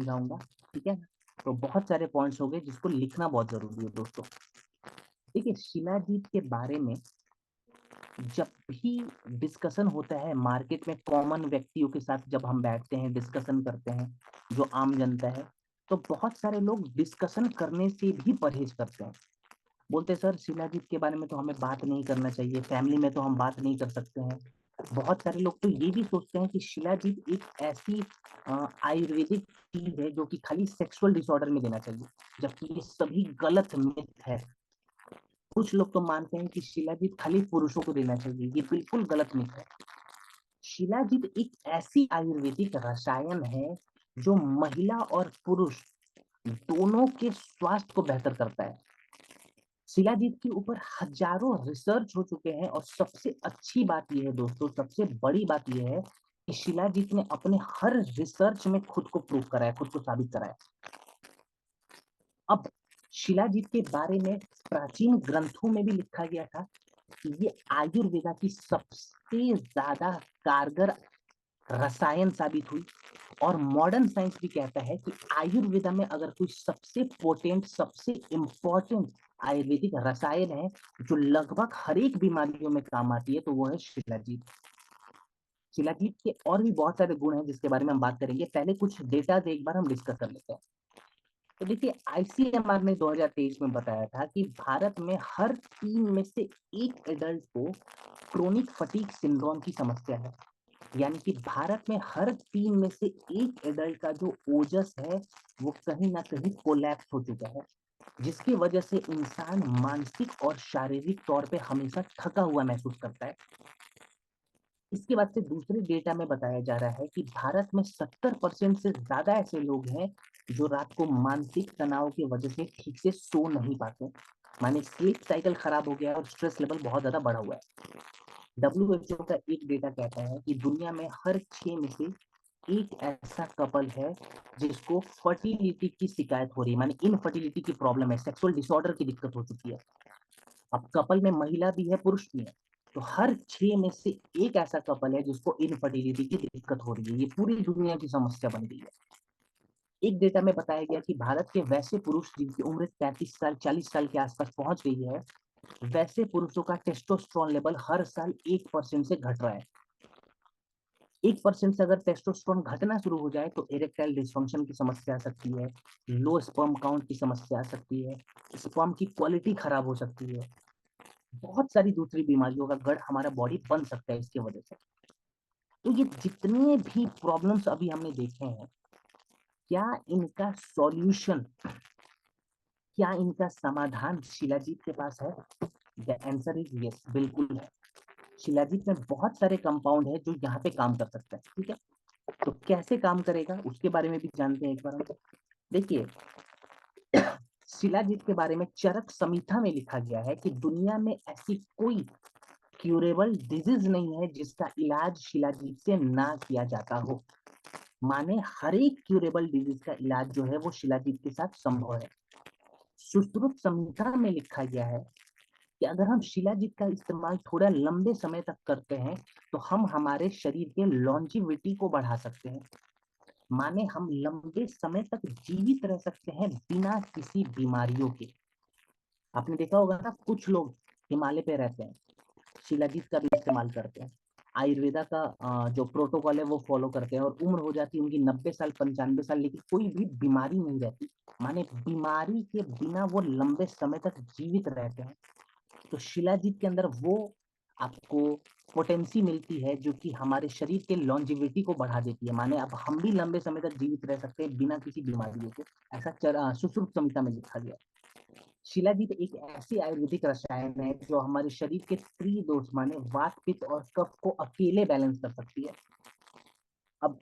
समझाऊंगा, ठीक है। तो बहुत सारे पॉइंट्स हो गए जिसको लिखना बहुत जरूरी है दोस्तों। देखिए, शिलाजीत के बारे में जब भी डिस्कशन होता है मार्केट में, कॉमन व्यक्तियों के साथ जब हम बैठते हैं डिस्कशन करते हैं, जो आम जनता है, तो बहुत सारे लोग डिस्कशन करने से भी परहेज करते हैं। बोलते हैं सर शिलाजीत के बारे में तो हमें बात नहीं करना चाहिए, फैमिली में तो हम बात नहीं कर सकते हैं। बहुत सारे लोग तो ये भी सोचते हैं कि शिलाजीत एक ऐसी आयुर्वेदिक चीज है जो कि खाली सेक्सुअल डिसऑर्डर में देना चाहिए, जबकि ये सभी गलत मिथ है। कुछ लोग तो मानते हैं कि शिलाजीत खाली पुरुषों को देना चाहिए, ये बिल्कुल गलत मिथ है। शिलाजीत एक ऐसी आयुर्वेदिक रसायन है जो महिला और पुरुष दोनों के स्वास्थ्य को बेहतर करता है। शिलाजीत के ऊपर हजारों रिसर्च हो चुके हैं, और सबसे अच्छी बात यह है दोस्तों, सबसे बड़ी बात यह है कि शिलाजीत ने अपने हर रिसर्च में खुद को प्रूव कराया, खुद को साबित कराया। अब शिलाजीत के बारे में प्राचीन ग्रंथों में भी लिखा गया था कि ये आयुर्वेदा की सबसे ज्यादा कारगर रसायन साबित हुई। और मॉडर्न साइंस भी कहता है कि आयुर्वेदा में अगर कोई सबसे पोटेंट, सबसे इंपॉर्टेंट आयुर्वेदिक रसायन है जो लगभग हर एक बीमारियों में काम आती है, तो वो है शिलाजीत। शिलाजीत के और भी बहुत सारे गुण हैं जिसके बारे में हम बात करेंगे। पहले कुछ डेटा एक बार हम डिस्कस कर लेते हैं। तो देखिए, आईसीएमआर ने 2023 में बताया था कि भारत में हर 3 में से 1 एडल्ट को क्रोनिक फटीग सिंड्रोम की समस्या है। यानी कि भारत में हर 3 में से 1 एडल्ट का जो ओजस है वो कहीं ना कहीं कोलैप्स हो चुका है, जिसकी वजह से इंसान मानसिक और शारीरिक तौर पे हमेशा थका हुआ महसूस करता है। इसके बाद से दूसरे डेटा में बताया जा रहा है कि भारत में 70% से ज्यादा ऐसे लोग हैं जो रात को मानसिक तनाव की वजह से ठीक से सो नहीं पाते, माने स्लीप साइकिल खराब हो गया है और स्ट्रेस लेवल बहुत ज्यादा बढ़ा हुआ है। WHO का एक डेटा कहता है कि दुनिया में हर 6 में से एक ऐसा कपल है जिसको फर्टिलिटी की शिकायत हो रही है, माने इनफर्टिलिटी की प्रॉब्लम है, सेक्सुअल डिसऑर्डर की दिक्कत हो चुकी है। अब कपल में महिला भी है, पुरुष भी है, तो हर 6 में से एक ऐसा कपल है जिसको इनफर्टिलिटी की दिक्कत हो रही है। ये पूरी दुनिया की समस्या बन गई है। एक डेटा में बताया गया कि भारत के वैसे पुरुष जिनकी उम्र 35 साल 40 साल के आसपास पहुंच गई है, वैसे पुरुषों का टेस्टोस्टेरोन लेवल हर साल 1% से घट रहा है। 1% से अगर टेस्टोस्टेरोन घटना शुरू हो जाए तो इरेक्टाइल डिसफंक्शन की समस्या आ सकती है, लो स्पर्म काउंट की समस्या आ सकती है, स्पर्म की क्वालिटी खराब हो सकती है, बहुत सारी दूसरी बीमारियों का गढ़ हमारा बॉडी बन सकता है इसकी वजह से। तो ये जितने भी प्रॉब्लम्स अभी हमने देखे हैं, क्या इनका सॉल्यूशन, क्या इनका समाधान शिलाजीत के पास है? द आंसर इज यस, बिल्कुल है। शिलाजीत में बहुत सारे कंपाउंड है जो यहाँ पे काम कर सकता है, ठीक है। तो कैसे काम करेगा उसके बारे में भी जानते हैं एक बार हम। देखिए, शिलाजीत के बारे में चरक संहिता में लिखा गया है कि दुनिया में ऐसी कोई क्यूरेबल डिजीज नहीं है जिसका इलाज शिलाजीत से ना किया जाता हो। माने हर एक क्यूरेबल डिजीज का इलाज जो है वो शिलाजीत के साथ संभव है। सुश्रुत संहिता में लिखा गया है कि अगर हम शिलाजीत का इस्तेमाल थोड़ा लंबे समय तक करते हैं तो हम हमारे शरीर के लॉन्जिविटी को बढ़ा सकते हैं। माने हम लंबे समय तक जीवित रह सकते हैं बिना किसी बीमारियों के। आपने देखा होगा ना, कुछ लोग हिमालय पे रहते हैं, शिलाजीत का भी इस्तेमाल करते हैं, आयुर्वेदा का जो प्रोटोकॉल है वो फॉलो करते हैं, और उम्र हो जाती है उनकी 90 साल 95 साल, लेकिन कोई भी बीमारी नहीं रहती। माने बीमारी के बिना वो लंबे समय तक जीवित रहते हैं। तो शिलाजीत के अंदर वो आपको पोटेंसी मिलती है जो कि हमारे शरीर के लॉन्जिविटी को बढ़ा देती है। माने अब हम भी लंबे समय तक जीवित रह सकते हैं बिना किसी बीमारियों के, ऐसा सुश्रुत संहिता में लिखा गया। शिलाजीत एक ऐसी आयुर्वेदिक रसायन है जो हमारे शरीर के त्रिदोष माने वात, पित्त और कफ को अकेले बैलेंस कर सकती है। अब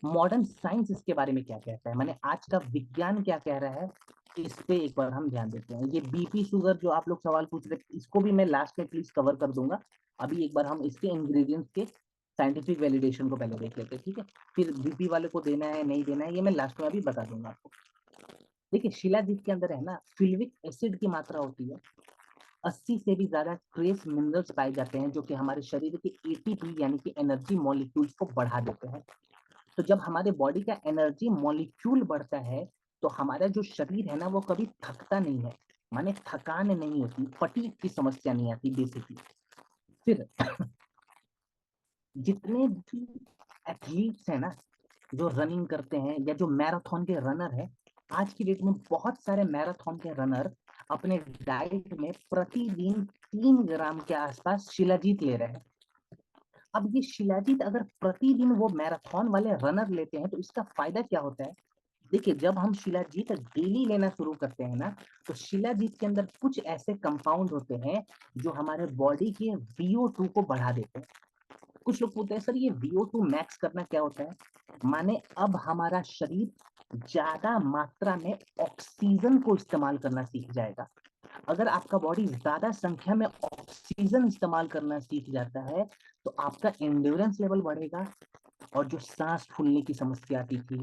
मॉडर्न साइंस इसके बारे में क्या कहता है, माने आज का विज्ञान क्या कह रहा है, इस पे एक बार हम ध्यान देते हैं। ये बीपी शुगर जो आप लोग सवाल पूछ रहे, इसको भी मैं लास्ट में प्लीज कवर कर दूंगा। अभी एक बार हम इसके इंग्रेडिएंट्स के साइंटिफिक वैलिडेशन को पहले देख लेते हैं, ठीक है। फिर बीपी वाले को देना है नहीं देना है ये मैं लास्ट में अभी बता दूंगा आपको। देखिए, शिलाजीत के अंदर है ना, फिल्विक एसिड की मात्रा होती है, 80 से भी ज्यादा ट्रेस मिनरल्स पाए जाते हैं जो कि हमारे शरीर के एटीपी यानी कि एनर्जी मॉलिक्यूल्स को बढ़ा देते हैं। तो जब हमारे बॉडी का एनर्जी मॉलिक्यूल बढ़ता है तो हमारा जो शरीर है ना वो कभी थकता नहीं है, माने थकान नहीं होती, फटीग की समस्या नहीं आती बेसिकली। फिर जितने भी एथलीट्स हैं ना जो रनिंग करते हैं या जो मैराथन के रनर है, आज की डेट में बहुत सारे मैराथन के रनर अपने डाइट में प्रतिदिन 3 ग्राम के आसपास शिलाजीत ले रहे हैं। अब ये शिलाजीत अगर प्रतिदिन वो मैराथन वाले रनर लेते हैं तो इसका फायदा क्या होता है? देखिए, जब हम शिलाजीत डेली लेना शुरू करते हैं ना, तो शिलाजीत के अंदर कुछ ऐसे कंपाउंड होते हैं जो हमारे बॉडी के VO2 को बढ़ा देते हैं। कुछ लोग पूछते हैं सर ये VO2 मैक्स करना क्या होता है? माने अब हमारा शरीर ज्यादा मात्रा में ऑक्सीजन को इस्तेमाल करना सीख जाएगा। अगर आपका बॉडी ज्यादा संख्या में ऑक्सीजन इस्तेमाल करना सीख जाता है तो आपका एंड्योरेंस लेवल बढ़ेगा, और जो सांस फूलने की समस्या आती थी,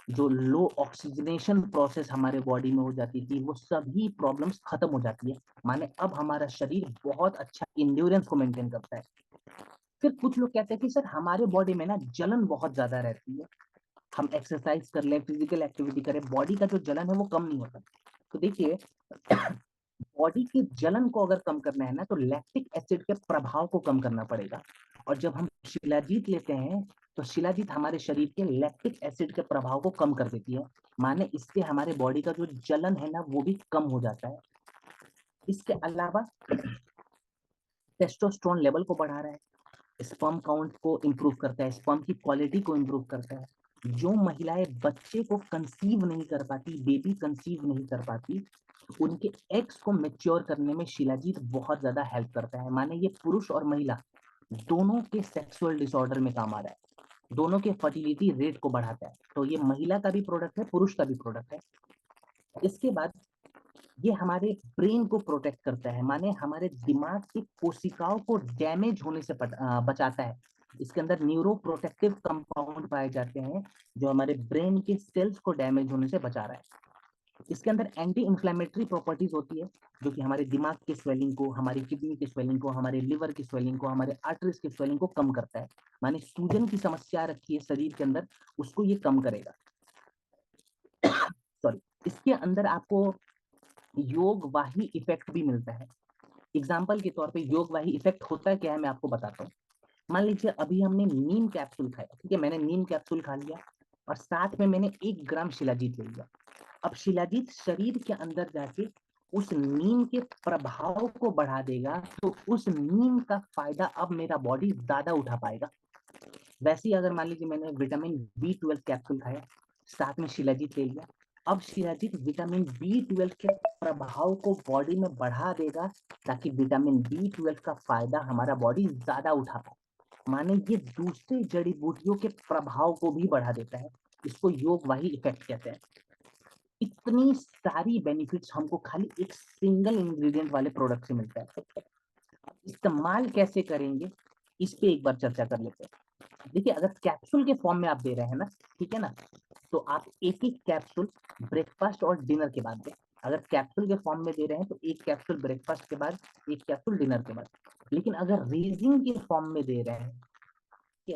जो लो ऑक्सीजनेशन प्रोसेस हमारे बॉडी में हो जाती थी, वो सभी प्रॉब्लम्स खत्म हो जाती है। माने अब हमारा शरीर बहुत अच्छा इंड्योरेंस को मेंटेन करता है। फिर कुछ लोग कहते हैं कि सर हमारे बॉडी में ना जलन बहुत ज्यादा रहती है, हम एक्सरसाइज कर लें, फिजिकल एक्टिविटी करें, बॉडी का जो जलन है वो कम नहीं होता। तो देखिए, बॉडी की जलन को अगर कम करना है ना तो लैक्टिक एसिड के प्रभाव को कम करना पड़ेगा। और जब हम शिलाजीत लेते हैं तो शिलाजीत हमारे शरीर के लैक्टिक एसिड के प्रभाव को कम कर देती है, माने इससे हमारे बॉडी का जो जलन है ना वो भी कम हो जाता है। इसके अलावा टेस्टोस्टेरोन लेवल को बढ़ा रहा है, स्पर्म काउंट को इंप्रूव करता है, स्पर्म की क्वालिटी को इंप्रूव करता है। जो महिलाएं बच्चे को कंसीव नहीं कर पाती, बेबी कंसीव नहीं कर पाती, उनके एग्स को मैच्योर करने में शिलाजीत बहुत ज्यादा हेल्प करता है। माने ये पुरुष और महिला दोनों के सेक्सुअल डिसऑर्डर में काम आ रहा है, दोनों के फर्टिलिटी रेट को बढ़ाता है। तो ये महिला का भी प्रोडक्ट है, पुरुष का भी प्रोडक्ट है। इसके बाद ये हमारे ब्रेन को प्रोटेक्ट करता है, माने हमारे दिमाग की कोशिकाओं को डैमेज होने से बचाता है। इसके अंदर न्यूरो प्रोटेक्टिव कंपाउंड पाए जाते हैं जो हमारे ब्रेन के सेल्स को डैमेज होने से बचा रहा है। इसके अंदर एंटी इंफ्लेमेटरी प्रॉपर्टीज होती है जो कि हमारे दिमाग के स्वेलिंग को, हमारी किडनी की स्वेलिंग को, हमारे लिवर की स्वेलिंग को, हमारे आर्टरीज की स्वेलिंग को कम करता है। माने सूजन की समस्या रखी है शरीर के अंदर, उसको ये कम करेगा। सॉरी। इसके अंदर आपको योग वाही इफेक्ट भी मिलता है। एग्जाम्पल के तौर पे योग वाही इफेक्ट होता क्या है मैं आपको बताता हूँ। मान लीजिए अभी हमने नीम कैप्सूल खाया, ठीक है, मैंने नीम कैप्सूल खा लिया और साथ में मैंने 1 ग्राम शिलाजीत ले लिया। अब शिलाजीत शरीर के अंदर जाके उस नीम के प्रभाव को बढ़ा देगा, तो उस नीम का फायदा अब मेरा बॉडी ज्यादा उठा पाएगा। वैसे ही अगर मान लीजिए मैंने विटामिन B12 कैप्सूल खाया, साथ में शिलाजीत ले लिया, अब शिलाजीत विटामिन B12 के प्रभाव को बॉडी में बढ़ा देगा ताकि विटामिन B12 का फायदा हमारा बॉडी ज्यादा उठा पाए। माने ये दूसरे जड़ी बूटियों के प्रभाव को भी बढ़ा देता है। इसको योग वाही इफेक्ट कहते हैं। इतनी सारी बेनिफिट्स हमको खाली एक सिंगल इंग्रेडिएंट वाले प्रोडक्ट से मिलता है। इस्तेमाल कैसे करेंगे इस पे एक बार चर्चा कर लेते हैं। देखिए, अगर कैप्सूल के फॉर्म में आप दे रहे हैं ना, ठीक है ना, तो आप एक एक कैप्सूल ब्रेकफास्ट और डिनर के बाद दें। अगर कैप्सूल के फॉर्म में दे रहे हैं तो एक कैप्सूल ब्रेकफास्ट के बाद, एक कैप्सूल डिनर के बाद। लेकिन अगर रेजिंग के फॉर्म में दे रहे हैं,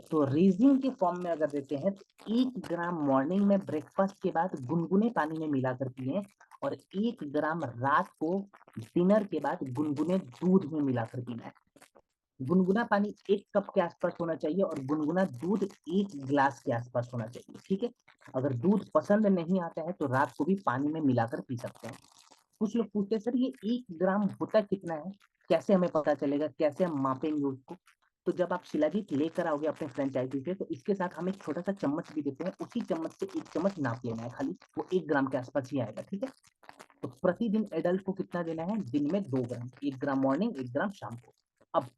तो रेजिंग के फॉर्म में अगर देते हैं तो 1 ग्राम मॉर्निंग में ब्रेकफास्ट के बाद गुनगुने पानी में मिलाकर पिए, और 1 ग्राम रात को डिनर के बाद गुनगुने दूध में मिलाकर पीना है। गुनगुना पानी 1 कप के आसपास होना चाहिए और गुनगुना दूध 1 गिलास के आसपास होना चाहिए, ठीक है। अगर दूध पसंद नहीं आता है तो रात को भी पानी में मिलाकर पी सकते हैं। कुछ लोग पूछते हैं सर ये 1 ग्राम होता कितना है, कैसे हमें पता चलेगा, कैसे हम मापेंगे उसको? तो जब आप शिलाजीत लेकर आओगे अपने फ्रेंचाइजी से तो इसके साथ हम एक छोटा सा चम्मच भी देते हैं, उसी चम्मच से 1 चम्मच नाप लेना है, खाली वो 1 ग्राम के आसपास ही आएगा, ठीक है। तो प्रतिदिन एडल्ट को कितना देना है? दिन में 2 ग्राम, 1 ग्राम मॉर्निंग, 1 ग्राम शाम को। अब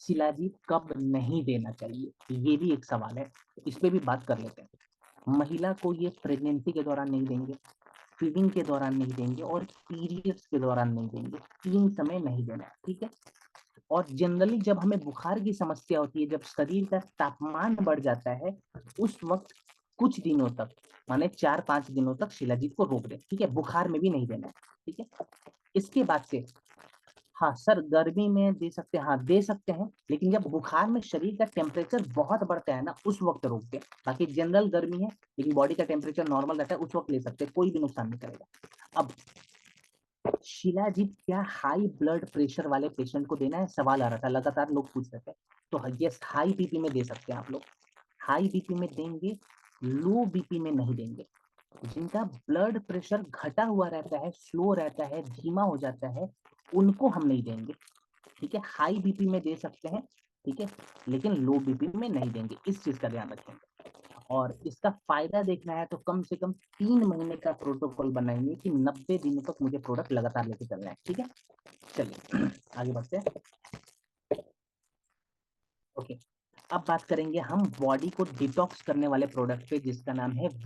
शिलाजीत कब नहीं देना चाहिए ये भी एक सवाल है, तो इस पे भी बात कर लेते हैं। महिला को ये प्रेगनेंसी के दौरान नहीं देंगे, फीडिंग के दौरान नहीं देंगे और पीरियड्स के दौरान नहीं देंगे, 3 समय नहीं देना है, ठीक है। और जनरली जब हमें बुखार की समस्या होती है, जब शरीर का तापमान बढ़ जाता है, उस वक्त कुछ दिनों तक, माने 4-5 दिनों तक शिलाजीत को रोक दें, ठीक है, बुखार में भी नहीं देना है, ठीक है। इसके बाद से हाँ सर, गर्मी में दे सकते हैं, हाँ दे सकते हैं, लेकिन जब बुखार में शरीर का टेम्परेचर बहुत बढ़ता है ना, उस वक्त रोक के। बाकी जनरल गर्मी है लेकिन बॉडी का टेम्परेचर नॉर्मल रहता है, उस वक्त ले सकते हैं, कोई भी नुकसान नहीं करेगा। अब शिलाजीत, क्या हाई ब्लड प्रेशर वाले पेशेंट को देना है? सवाल आ रहा था, लगातार लोग पूछ रहे थे। तो यस, हाई बीपी में दे सकते हैं आप लोग, हाई बीपी में देंगे, लो बीपी में नहीं देंगे। जिनका ब्लड प्रेशर घटा हुआ रहता है, स्लो रहता है, धीमा हो जाता है, उनको हम नहीं देंगे। ठीक है, हाई बीपी में दे सकते हैं, ठीक है, लेकिन लो बीपी में नहीं देंगे, इस चीज का ध्यान रखेंगे। और इसका फायदा देखना है तो कम से कम 3 महीने का प्रोटोकॉल बनाएंगे कि 90 दिनों तक मुझे प्रोडक्ट लगातार लेके चलना है। ठीक है, चलिए आगे बढ़ते हैं। ओके, अब बात करेंगे हम बॉडी को डिटॉक्स करने वाले प्रोडक्ट पे, जिसका नाम है वी